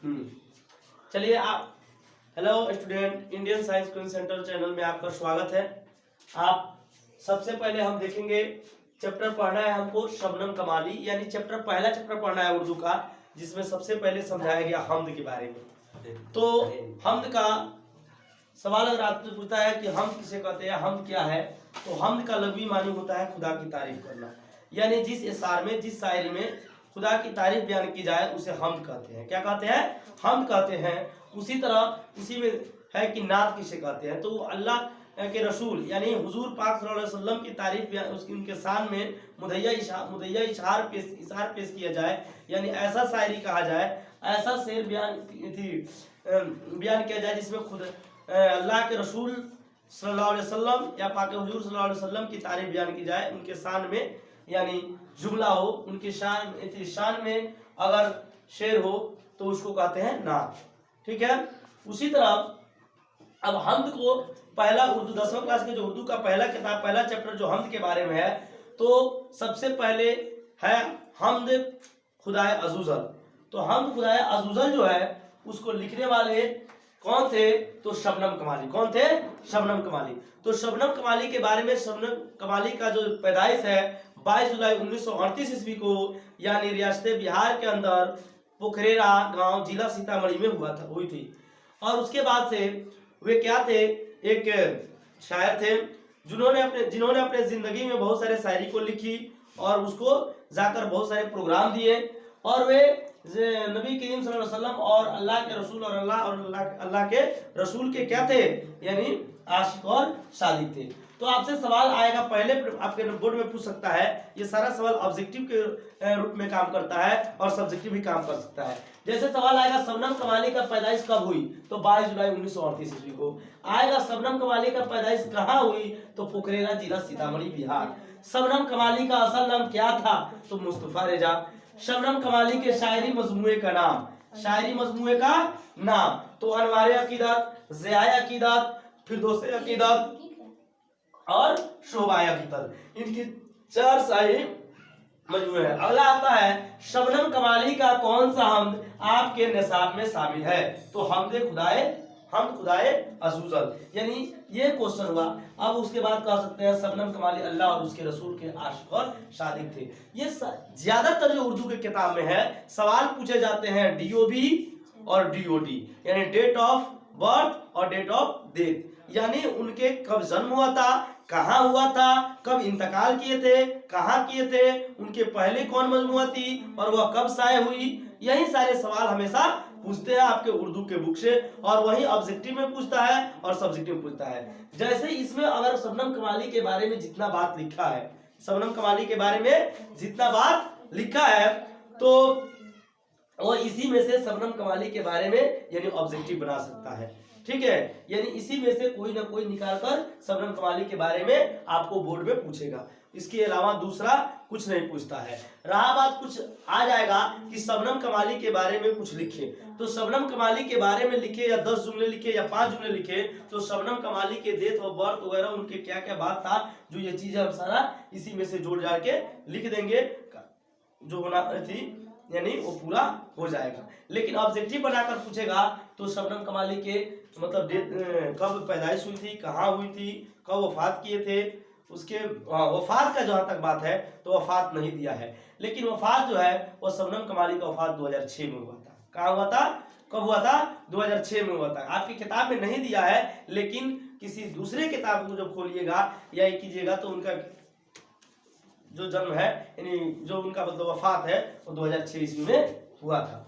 चलिए आप, hello student, Indian science quiz centre channel में आपका स्वागत है। आप सबसे पहले हम देखेंगे, चैप्टर पढ़ना है हमको शबनम कमाली, यानी पहला चैप्टर पढ़ना है उर्दू का, जिसमें सबसे पहले समझाया गया हमद के बारे में। तो हमद का सवाल अगर आपसे पूछता है कि हम किसे कहते हैं, हम क्या है, तो हमद का लग़वी मानी होता है खुदा की तारीफ करना, यानी जिस इशार में, जिस शायरी में खुदा की तारीफ बयान की जाए उसे हम कहते हैं। क्या कहते हैं? हम कहते हैं। उसी तरह इसी में है कि नात किसे कहते हैं, तो अल्लाह के रसूल यानी हुजूर पाक सल्लल्लाहु अलैहि वसल्लम की तारीफ उनके शान में मुदय्या इशार पेश किया जाए, यानी ऐसा शायरी कहा जाए, ऐसा शेर बयान किया जाए जिसमें खुद अल्लाह के रसूल सल्लल्लाहु अलैहि वसल्लम या पाक हुजूर सल्लल्लाहु अलैहि वसल्लम की तारीफ बयान की जाए, उनके शान में, यानी जुमला हो, उनकी शान में अगर शेर हो तो उसको कहते हैं नात। ठीक है। उसी तरह अब हमद को पहला उर्दू 10वीं क्लास के जो उर्दू का पहला किताब, पहला चैप्टर जो हमद के बारे में है, तो सबसे पहले है हमद खुदाए अज़ूज़ल। तो हमद खुदाए अज़ूज़ल जो है उसको लिखने वाले कौन थे? तो शबनम कमाली। कौन थे? शबनम कमाली। तो शबनम कमाली के बारे में, शबनम कमाली का जो पैदाइश है 22 जुलाई 1938 ईस्वी को, यानी रियासत बिहार के अंदर पोखरेरा गांव, जिला सीतामढ़ी में हुई थी। और उसके बाद से वे क्या थे? एक शायर थे जिन्होंने अपने जिंदगी में बहुत सारे शायरी को लिखी और उसको जाकर बहुत सारे प्रोग्राम दिए, और वे नबी करीम सल्लल्लाहु अलैहि वसल्लम और अल्लाह के रसूल और अल्लाह के रसूल के क्या थे? यानी आशिक और सादिक थे। तो आपसे सवाल आएगा, पहले आपके बोर्ड में पूछ सकता है, ये सारा सवाल ऑब्जेक्टिव के रूप में काम करता है और सब्जेक्टिव भी काम कर सकता है। जैसे सवाल आएगा शबनम कमाली का पैदाइश कब हुई, तो 22 जुलाई 1938 ईस्वी को आएगा। शबनम कमाली का पैदाइश कहाँ हुई, तो पोखरेरा, जिला सीतामढ़ी, बिहार। शबनम कमाली का असल नाम क्या था, तो मुस्तफा रेजा। शबनम कमाली के शायरी मजमूए का नाम, शायरी मजमूए का नाम, तो अनवारे अकीदत, ज़ियाए अकीदत, फिरदौसे अकीदत और शोभाए अकीदत, इनकी 4 शायरी मजमूए है। अगला आता है शबनम कमाली का कौन सा हमद आपके निसाब में शामिल है, तो हमद खुदाए अज़ूज़ल, यानी ये क्वेश्चन हुआ। अब उसके बाद कह सकते हैं शबनम कमाली अल्लाह और उसके रसूल के आशिक और सादिक थे। ये ज्यादातर जो उर्दू के किताब में है, सवाल पूछे जाते हैं DOB और DOD, यानी डेट ऑफ बर्थ और डेट ऑफ डेथ, यानी उनके कब जन्म हुआ था, कहाँ हुआ था, कब इंतकाल किए थे, कहाँ किए थे, उनके पहले कौन मजमुआ थी और वह कब शाये हुई। यही सारे सवाल हमेशा पूछते हैं आपके उर्दू के बुक से, और वही ऑब्जेक्टिव में पूछता है और सब्जेक्टिव में पूछता है। जैसे इसमें अगर शबनम कमाली के बारे में जितना बात लिखा है, शबनम कमाली के बारे में जितना बात लिखा है, तो वो इसी में से शबनम कमाली के बारे में यानी ऑब्जेक्टिव बना सकता है। ठीक है, यानी इसी में से कोई ना कोई निकालकर शबनम कमाली के बारे में आपको बोर्ड में पूछेगा, इसके अलावा दूसरा कुछ नहीं पूछता है। रहा बात, कुछ आ जाएगा कि शबनम कमाली के बारे में कुछ लिखे, तो शबनम कमाली के बारे में लिखे या 10 जुमले लिखे या 5 जुमले लिखे, तो शबनम कमाली के डेट ऑफ बर्थ वगैरह, उनके क्या क्या बात था, जो ये चीजें हम सारा इसी में से जोड़ जाड़ के लिख देंगे, जो होना थी यानी वो पूरा हो जाएगा। लेकिन ऑब्जेक्टिव बनाकर पूछेगा तो शबनम कमाली के मतलब कब पैदाइश हुई थी, कहाँ हुई थी, कब वफात किए थे, उसके वफात का जहां तक बात है तो वफात नहीं दिया है, लेकिन वफात जो है वो शबनम कमाली का वफात 2006 में हुआ था। कहाँ हुआ था, कब हुआ था? 2006 में हुआ था। आपकी किताब में नहीं दिया है, लेकिन किसी दूसरे किताब को जब खोलिएगा या कीजिएगा तो उनका जो जन्म है, यानी जो उनका मतलब वफात है, वो 2006 ईस्वी में हुआ था।